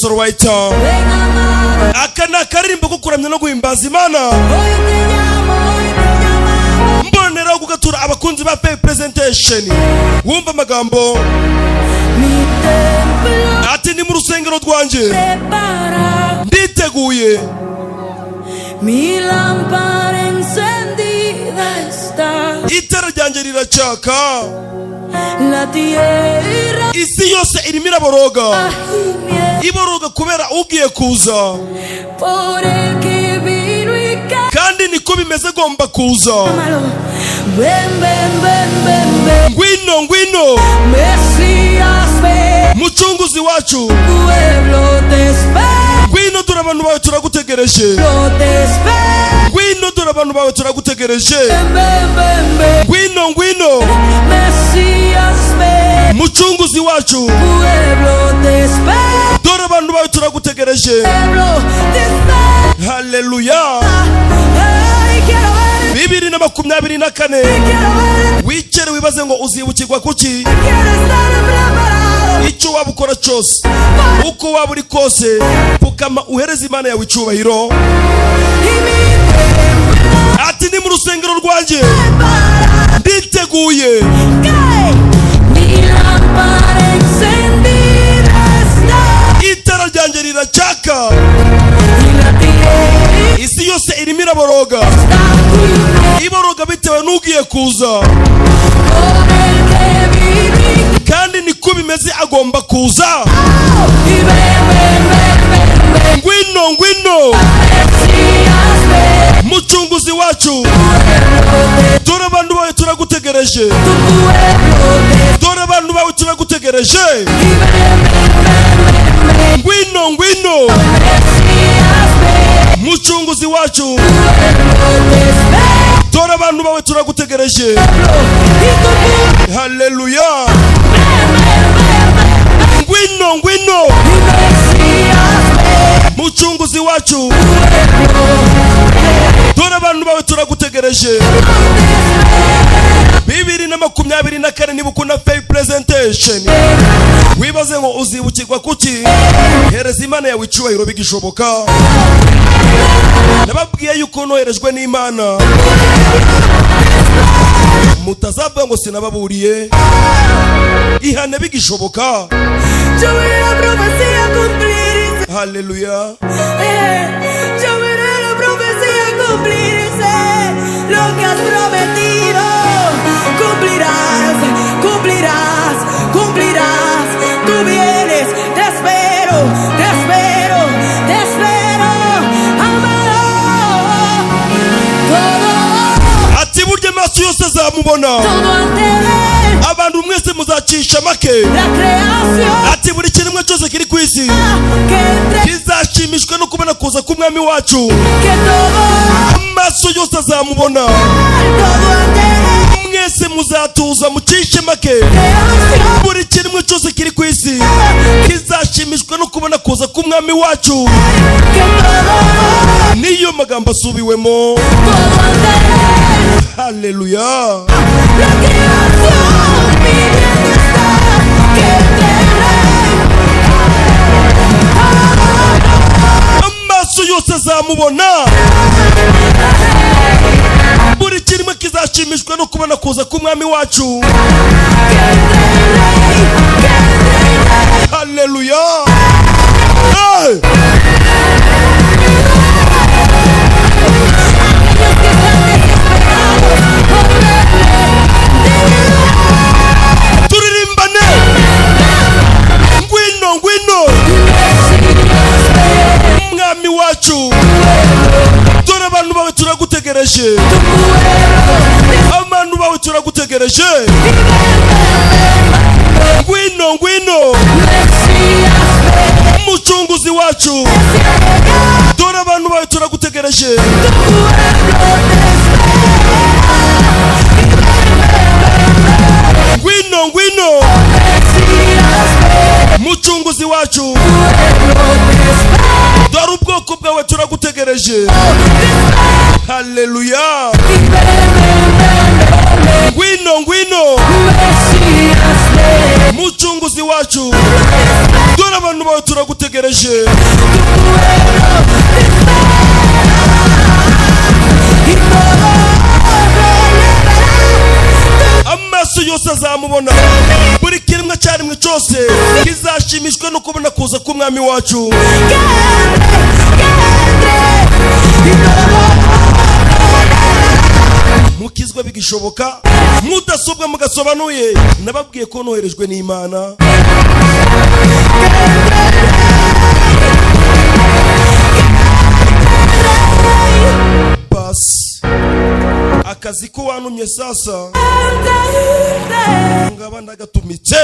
It's alright. Akana karimbo kukuramya no guhimbaza Imana. Mbonera kugatura abakunzi ba Faith Presentation. Wumva amagambo. Ati ni mu rusengero rwanje. Nditeguye. Mi lámpara encendida está. Itara ryanje riracaka. La tierra isi yose irimo iraboroga. Iboroga kubera ugiye kuza. Por el que vino y kandi niko bimeze gomba kuza. Ven, ven, ven, ven, ven. Ngwino, ngwino. Mesías, ven. Mucunguzi wacu. Pueblo te espera. Ngwino dore abantu bawe turagutegereje. Pueblo te espera. Ngwino dore abantu bawe turagutegereje. Ven, ven, ven, ven. Ngwino, ngwino. Mesías, ven. Mucunguzi wacu. Pueblo te espera. Dore abantu bawe turagutegereje. Pueblo te espera. Hallelujah. Ay, quiero ver. 2024. Quiero ver. Wicere wibaze ngo uzibukirwa kuki. Quiero estar preparado. Icyo waba ukora cyose, uko waba uri kose, pukama uhereza Imana yawe icyubahiro. Ati ni mu rusengero rwanjye. Nditeguye. Mi lámpara encendida está. Itara ryanjye riracaka. Isi yose irimo iraboroga. Iboroga bitewe n'ugiye kuza. Kandi niko bimeze agomba kuza. Ngwino, ngwino. Mucunguzi wacu. Dore abantu bawe turagutegereje. Dore abantu bawe turagutegereje. Ngwino, ngwino. Mucunguzi wacu. Dore abantu bawe turagutegereje. Hallelujah. Ngwino, ngwino. Mucunguzi wacu. Dore abantu bawe turagutegereje. 2024 niba ukunda Faith Presentation. Wibaze ngo uzibukirwa kuki. Hereza Imana yawe icyubahiro bigishoboka. Nababwiye yuko noherejwe n'Imana. Mutazavuga ngo sinababuriye. Ihane bigishoboka. Yo veré la profecía cumplirse. Hallelujah. Yo veré la profecía cumplirse. Lo que has prometido, cumplirás, cumplirás, cumplirás. Tú vienes, te espero, te espero, te espero. Amado. Todo. Ati burya amaso yose azamubona. Todo ante él. Abantu mwese muzacisha make. La creación. Ati buri kiremwa cyose kiri ku isi Que kizashimishwe no kubona kuza k'umwami wacu. todo. Amaso yose azamubona. Todo ante él. Mwese muzatuza mucishe make. Creación. Buri kiremwa cyose kiri ku isi kizashimishwe no kubona kuza k'umwami wacu. Que todo. Niyo magambo asubiwemo. Todo ante él. Hallelujah. La creación pidiendo está que entre el rey. Amaso yose azamubona. Buri kiremwa kizashimishwa no kubona kuza k'umwami wacu. Hallelujah. Hey. Turirimbane. Ngwino, ngwino. Mwami wacu. Dore abantu bawe turagutegereje. Abantu bawe turagutegereje. Ngwino, ngwino. Mucunguzi wacu. Dore abantu bawe turagutegereje. Ngwino, ngwino. Mucunguzi wacu. Dore ubwoko bwawe turagutegereje. Hallelujah. Ngwino, ngwino. mucunguzi wacu dore abantu bawe turagutegereje amaso yose azamubona buri kiremwa cyarimwe cyose kizashimishwe no kubona kuza k'umwami wacu mukizwa bigishoboka mudasobwa mugasobanuye nababwiye ko noherejwe n'Imana basi akazi ko wanumye sasa ngaba ndagatumitse